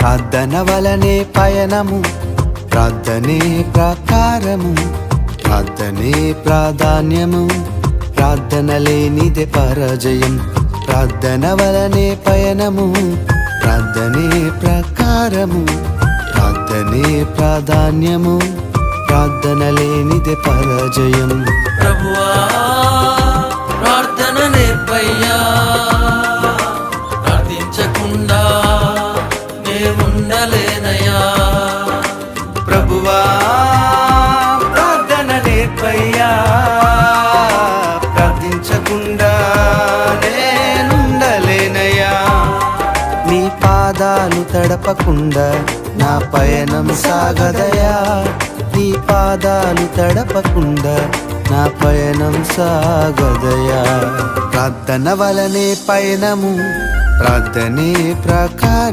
ప్రార్థన వలనే పయనము, ప్రార్థనే ప్రకారము, ప్రార్థనే ప్రాధాన్యము, ప్రార్థన లేనిదే పరాజయం. ప్రార్థన వలనే పయనము, ప్రార్థనే ప్రకారము, ప్రార్థనే ప్రాధాన్యము, ప్రార్థన లేనిదే పరాజయం. ప్రభువా ప్రార్థన నేర్పయ్యా, ప్రార్థించకుండా నే ఉండలేనయ్యా. ప్రభువా ప్రార్థన నేర్పయ్యా, ప్రార్థించకుండా నేనుండలేనయ్యా. నీ పాదాలు తడపకుండా నా పయనం సాగదయా, నీ పాదాలు తడపకుండా నా పయనం సాగదయా. ప్రార్థన వలనే పయనము, ప్రార్థనే ప్రకారం.